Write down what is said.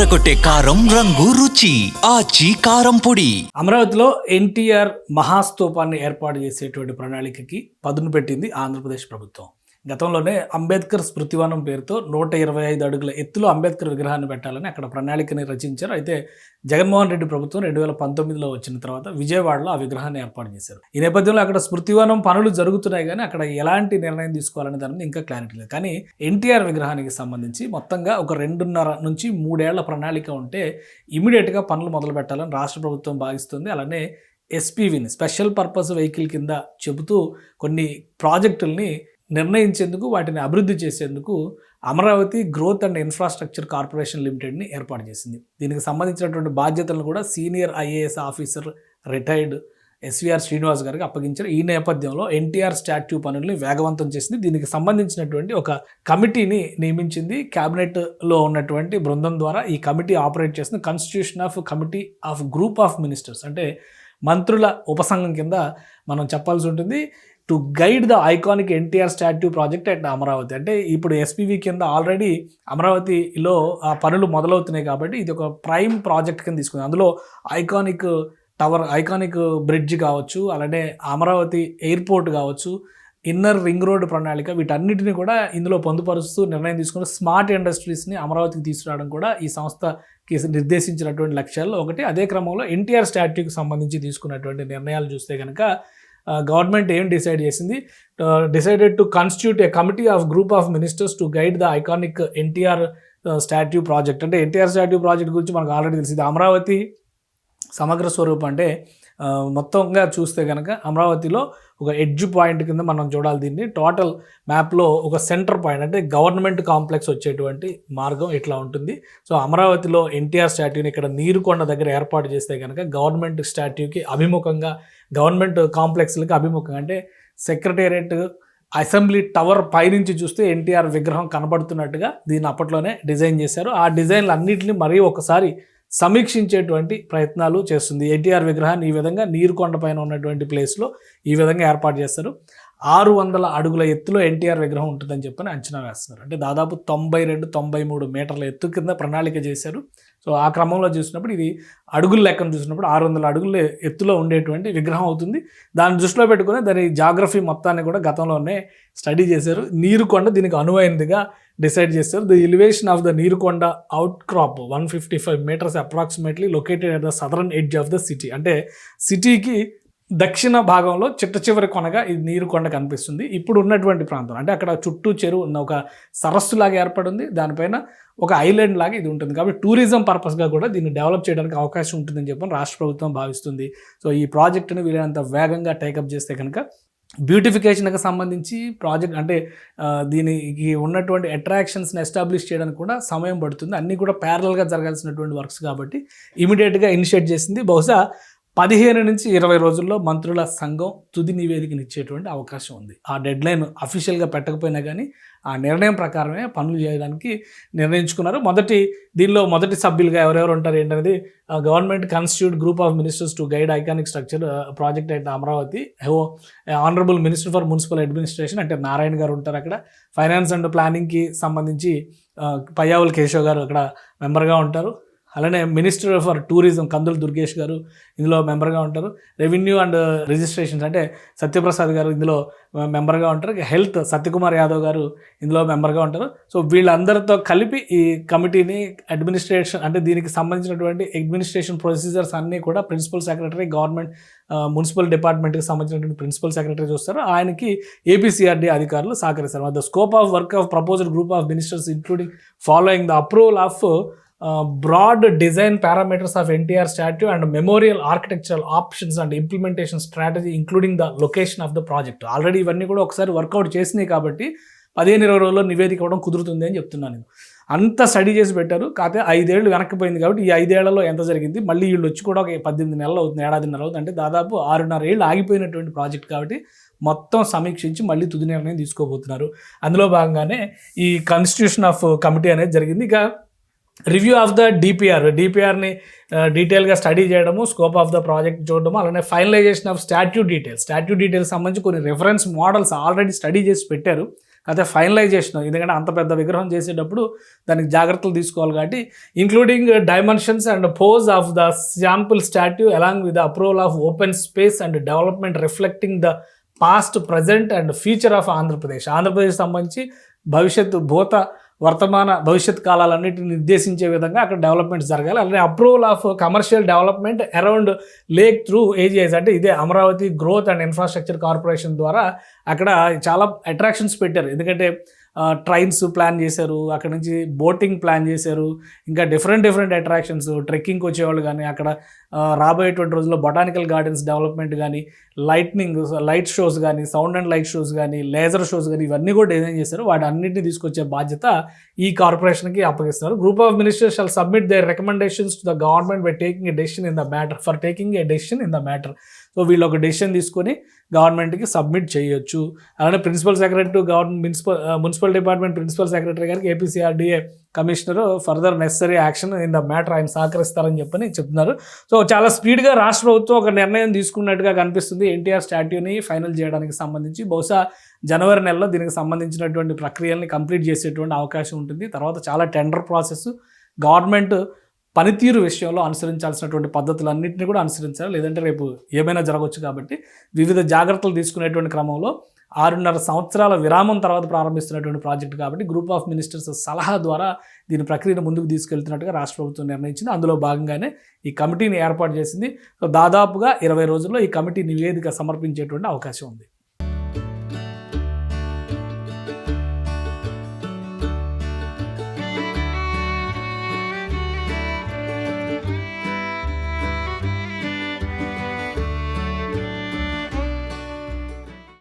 అదరకొట్టే కారం రంగు రుచి ఆచి కారం పొడి. అమరావతిలో ఎన్టీఆర్ మహాస్తూపాన్ని ఏర్పాటు చేసేటువంటి ప్రణాళికకి పదును పెట్టింది ఆంధ్రప్రదేశ్ ప్రభుత్వం. గతంలోనే అంబేద్కర్ స్మృతివనం పేరుతో 125 అడుగుల ఎత్తులో అంబేద్కర్ విగ్రహాన్ని పెట్టాలని అక్కడ ప్రణాళికని రచించారు. అయితే జగన్మోహన్ రెడ్డి ప్రభుత్వం 2019లో వచ్చిన తర్వాత విజయవాడలో ఆ విగ్రహాన్ని ఏర్పాటు చేశారు. ఈ నేపథ్యంలో అక్కడ స్మృతివనం పనులు జరుగుతున్నాయి, కానీ అక్కడ ఎలాంటి నిర్ణయం తీసుకోవాలనే దాని మీద ఇంకా క్లారిటీ లేదు. కానీ ఎన్టీఆర్ విగ్రహానికి సంబంధించి మొత్తంగా ఒక 2.5 నుంచి 3 ఏళ్ల ప్రణాళిక ఉంటే ఇమీడియట్గా పనులు మొదలు పెట్టాలని రాష్ట్ర ప్రభుత్వం భావిస్తుంది. అలానే ఎస్పీవీని స్పెషల్ పర్పస్ వెహికల్ కింద చెబుతూ కొన్ని ప్రాజెక్టుల్ని నిర్ణయించేందుకు, వాటిని అభివృద్ధి చేసేందుకు Amaravati growth and infrastructure corporation లిమిటెడ్ని ఏర్పాటు చేసింది. దీనికి సంబంధించినటువంటి బాధ్యతలను కూడా senior IAS officer retired SVR Srinivas గారికి అప్పగించారు. ఈ నేపథ్యంలో ఎన్టీఆర్ స్టాట్యూ పనుల్ని వేగవంతం చేసింది. దీనికి సంబంధించినటువంటి ఒక కమిటీని నియమించింది. క్యాబినెట్లో ఉన్నటువంటి బృందం ద్వారా ఈ కమిటీ ఆపరేట్ చేస్తుంది. Constitution of committee of group of ministers, అంటే మంత్రుల ఉపసంఘం కింద మనం చెప్పాల్సి ఉంటుంది. To guide the iconic NTR statue project at Amaravati. అంటే ఇప్పుడు ఎస్పీవీ కింద ఆల్రెడీ అమరావతిలో ఆ పనులు మొదలవుతున్నాయి కాబట్టి ఇది ఒక ప్రైమ్ ప్రాజెక్ట్ కింద తీసుకుంది. అందులో ఐకానిక్ టవర్, ఐకానిక్ బ్రిడ్జ్ కావచ్చు, అలానే అమరావతి ఎయిర్పోర్ట్ కావచ్చు, ఇన్నర్ రింగ్ రోడ్ ప్రణాళిక, వీటన్నిటిని కూడా ఇందులో పొందుపరుస్తూ నిర్ణయం తీసుకుని స్మార్ట్ ఇండస్ట్రీస్ని అమరావతికి తీసుకురావడం కూడా ఈ సంస్థకి నిర్దేశించినటువంటి లక్ష్యాల్లో ఒకటి. అదే క్రమంలో ఎన్టీఆర్ స్టాట్యూకి సంబంధించి తీసుకున్నటువంటి నిర్ణయాలు చూస్తే కనుక గవర్నమెంట్ ఏం డిసైడ్ చేసింది, decided to constitute A committee of group of ministers to guide the iconic NTR statue project. అంటే ఎన్టీఆర్ స్టాట్యూ ప్రాజెక్ట్ గురించి మనకు ఆల్రెడీ తెలిసింది. అమరావతి సమగ్ర స్వరూపం అంటే మొత్తంగా చూస్తే కనుక అమరావతిలో ఒక ఎడ్జ్ పాయింట్ కింద మనం చూడాలి దీన్ని. టోటల్ మ్యాప్లో ఒక సెంటర్ పాయింట్, అంటే గవర్నమెంట్ కాంప్లెక్స్ వచ్చేటువంటి మార్గం ఇట్లా ఉంటుంది. సో అమరావతిలో ఎన్టీఆర్ స్టాట్యూని ఇక్కడ నీరుకొండ దగ్గర ఏర్పాటు చేస్తే కనుక గవర్నమెంట్ స్టాట్యూకి అభిముఖంగా, గవర్నమెంట్ కాంప్లెక్స్లకి అభిముఖంగా, అంటే సెక్రటేరియట్ అసెంబ్లీ టవర్ పైనుంచి చూస్తే ఎన్టీఆర్ విగ్రహం కనబడుతున్నట్టుగా దీన్ని అప్పట్లోనే డిజైన్ చేశారు. ఆ డిజైన్లు అన్నింటినీ మరీ ఒకసారి సమీక్షించేటువంటి ప్రయత్నాలు చేస్తుంది. ఎన్టీఆర్ విగ్రహాన్ని ఈ విధంగా నీరుకొండ పైన ఉన్నటువంటి ప్లేస్లో ఈ విధంగా ఏర్పాటు చేస్తారు. 600 అడుగుల ఎత్తులో ఎన్టీఆర్ విగ్రహం ఉంటుందని చెప్పని అంచనా వేస్తున్నారు. అంటే దాదాపు 92-93 మీటర్ల ఎత్తు కింద ప్రణాళిక చేశారు. సో ఆ క్రమంలో చూసినప్పుడు ఇది అడుగుల లెక్కను చూసినప్పుడు 600 అడుగుల ఎత్తులో ఉండేటువంటి విగ్రహం అవుతుంది. దాన్ని దృష్టిలో పెట్టుకుని దాని జాగ్రఫీ మొత్తాన్ని కూడా గతంలోనే స్టడీ చేశారు. నీరుకొండ దీనికి అనువైనదిగా డిసైడ్ చేస్తారు. The elevation of the Neerukonda outcrop 155 metres approximately located at the southern edge of the city. అంటే సిటీకి దక్షిణ భాగంలో చిట్ట చివరి కొనగా ఈ నీరుకొండ కనిపిస్తుంది. ఇప్పుడు ఉన్నటువంటి ప్రాంతం, అంటే అక్కడ చుట్టూ చెరువు ఉన్న ఒక సరస్సు లాగా ఏర్పడి ఉంది. దానిపైన ఒక ఐలాండ్ లాగా ఇది ఉంటుంది. కాబట్టి టూరిజం పర్పస్గా కూడా దీన్ని డెవలప్ చేయడానికి అవకాశం ఉంటుందని చెప్పని రాష్ట్ర ప్రభుత్వం భావిస్తుంది. సో ఈ ప్రాజెక్టుని వీలైనంత వేగంగా టేకప్ చేస్తే కనుక బ్యూటిఫికేషన్కి సంబంధించి ప్రాజెక్ట్, అంటే దీనికి ఉన్నటువంటి అట్రాక్షన్స్ని ఎస్టాబ్లిష్ చేయడానికి కూడా సమయం పడుతుంది. అన్నీ కూడా ప్యారలల్గా జరగాల్సినటువంటి వర్క్స్ కాబట్టి ఇమీడియట్గా ఇనిషియేట్ చేసింది. బహుశా 15 నుంచి 20 రోజుల్లో మంత్రుల సంఘం తుది నివేదికను ఇచ్చేటువంటి అవకాశం ఉంది. ఆ డెడ్లైన్ అఫీషియల్గా పెట్టకపోయినా కానీ ఆ నిర్ణయం ప్రకారమే పనులు చేయడానికి నిర్ణయించుకున్నారు. దీనిలో మొదటి సభ్యులుగా ఎవరెవరు ఉంటారు ఏంటనేది government constitute group of ministers to guide iconic structure project at Amaravati. Honourable minister for municipal administration అంటే నారాయణ గారు ఉంటారు అక్కడ. ఫైనాన్స్ అండ్ ప్లానింగ్కి సంబంధించి పయ్యావుల కేశవ్ గారు అక్కడ మెంబర్గా ఉంటారు. అలానే మినిస్టర్ ఫర్ టూరిజం కందుల దుర్గేష్ గారు ఇందులో మెంబర్గా ఉంటారు. రెవెన్యూ అండ్ రిజిస్ట్రేషన్స్ అంటే సత్యప్రసాద్ గారు ఇందులో మెంబర్గా ఉంటారు. హెల్త్ సత్యకుమార్ యాదవ్ గారు ఇందులో మెంబర్గా ఉంటారు. సో వీళ్ళందరితో కలిపి ఈ కమిటీని అడ్మినిస్ట్రేషన్, అంటే దీనికి సంబంధించినటువంటి అడ్మినిస్ట్రేషన్ ప్రొసీజర్స్ అన్నీ కూడా ప్రిన్సిపల్ సెక్రటరీ, గవర్నమెంట్ మున్సిపల్ డిపార్ట్మెంట్కి సంబంధించినటువంటి ప్రిన్సిపల్ సెక్రటరీ చూస్తారు. ఆయనకి ఏపీసీఆర్డీ అధికారులు సహకరిస్తారు. The scope of work of proposed group of ministers including following the approval of broad design parameters of NTR statue and memorial architectural options and implementation strategy including the location of the project. Already ఇవన్నీ కూడా ఒకసారి work out చేసినాయి కాబట్టి 15-20 రోజుల్లో నివేదిక ఇవ్వడం కుదురుతుంది అని చెప్తున్నాను నేను. అంత స్టడీ చేసి పెట్టారు. కాకపోతే 5 ఏళ్ళు వెనక్కిపోయింది కాబట్టి ఈ 5 ఏళ్లలో ఎంత జరిగింది, మళ్ళీ వీళ్ళు వచ్చి కూడా ఒక 18 నెలలు అవుతుంది, ఏడాదిన్నర అవుతుంది. అంటే దాదాపు 6.5 ఏళ్ళు ఆగిపోయినటువంటి ప్రాజెక్ట్ కాబట్టి మొత్తం సమీక్షించి మళ్ళీ తుది నిర్ణయం తీసుకోబోతున్నారు. అందులో భాగంగానే ఈ కాన్స్టిట్యూషన్ ఆఫ్ కమిటీ అనేది జరిగింది. ఇక రివ్యూ ఆఫ్ ద డిపిఆర్ని డీటెయిల్గా స్టడీ చేయడము, స్కోప్ ఆఫ్ ద ప్రాజెక్ట్ చూడడము, అలానే ఫైనలైజేషన్ ఆఫ్ స్టాట్యూ డీటెయిల్స్ సంబంధించి కొన్ని రెఫరెన్స్ మోడల్స్ ఆల్రెడీ స్టడీ చేసి పెట్టారు. అయితే ఫైనలైజేషన్, ఎందుకంటే అంత పెద్ద విగ్రహం చేసేటప్పుడు దానికి జాగ్రత్తలు తీసుకోవాలి కాబట్టి including dimensions and pose of the sample statue along with the approval of open space and development reflecting the past, present and future of Andhra Pradesh. Andhra Pradesh సంబంధించి భవిష్యత్తు, భూత, వర్తమాన, భవిష్యత్ కాలాలన్నింటిని నిర్దేశించే విధంగా అక్కడ డెవలప్మెంట్స్ జరగాలి. అలానే approval of commercial development around lake through AGIs, అంటే ఇదే Amaravati growth and infrastructure corporation ద్వారా అక్కడ చాలా అట్రాక్షన్స్ పెట్టారు. ఎందుకంటే ట్రైన్స్ ప్లాన్ చేశారు, అక్కడ నుంచి బోటింగ్ ప్లాన్ చేశారు, ఇంకా డిఫరెంట్ అట్రాక్షన్స్, ట్రెక్కింగ్కి వచ్చేవాళ్ళు కానీ, అక్కడ రాబోయేటువంటి రోజుల్లో బొటానికల్ గార్డెన్స్ డెవలప్మెంట్ కానీ, లైట్ షోస్ కానీ, సౌండ్ అండ్ లైట్ షోస్ కానీ, లేజర్ షోస్ కానీ, ఇవన్నీ కూడా డిజైన్ చేశారు. వాటి అన్నింటినీ తీసుకొచ్చే బాధ్యత ఈ కార్పొరేషన్కి అప్పగిస్తారు. Group of ministers shall submit their recommendations to the government by taking a decision in the matter. So వీళ్ళు ఒక డెసిషన్ తీసుకొని గవర్నమెంట్కి సబ్మిట్ చేయొచ్చు. అలానే principal secretary municipal department principal secretary గారికి APCRDA commissioner further necessary action in the matter ఆయన సహకరిస్తారని చెప్తున్నారు. సో చాలా స్పీడ్గా రాష్ట్ర ప్రభుత్వం ఒక నిర్ణయం తీసుకున్నట్టుగా కనిపిస్తుంది. ఎన్టీఆర్ స్టాట్యూని ఫైనల్ చేయడానికి సంబంధించి బహుశా జనవరి నెలలో దీనికి సంబంధించినటువంటి ప్రక్రియల్ని కంప్లీట్ చేసేటువంటి అవకాశం ఉంటుంది. తర్వాత చాలా టెండర్ ప్రాసెస్, గవర్నమెంట్ పనితీరు విషయంలో అనుసరించాల్సినటువంటి పద్ధతులన్నింటినీ కూడా అనుసరించాలి, లేదంటే రేపు ఏమైనా జరగవచ్చు. కాబట్టి వివిధ జాగ్రత్తలు తీసుకునేటువంటి క్రమంలో 6.5 సంవత్సరాల విరామం తర్వాత ప్రారంభిస్తున్నటువంటి ప్రాజెక్టు కాబట్టి గ్రూప్ ఆఫ్ మినిస్టర్స్ సలహా ద్వారా దీని ప్రక్రియను ముందుకు తీసుకెళ్తున్నట్టుగా రాష్ట్ర ప్రభుత్వం నిర్ణయించింది. అందులో భాగంగానే ఈ కమిటీని ఏర్పాటు చేసింది. సో దాదాపుగా 20 రోజుల్లో ఈ కమిటీ నివేదిక సమర్పించేటువంటి అవకాశం ఉంది.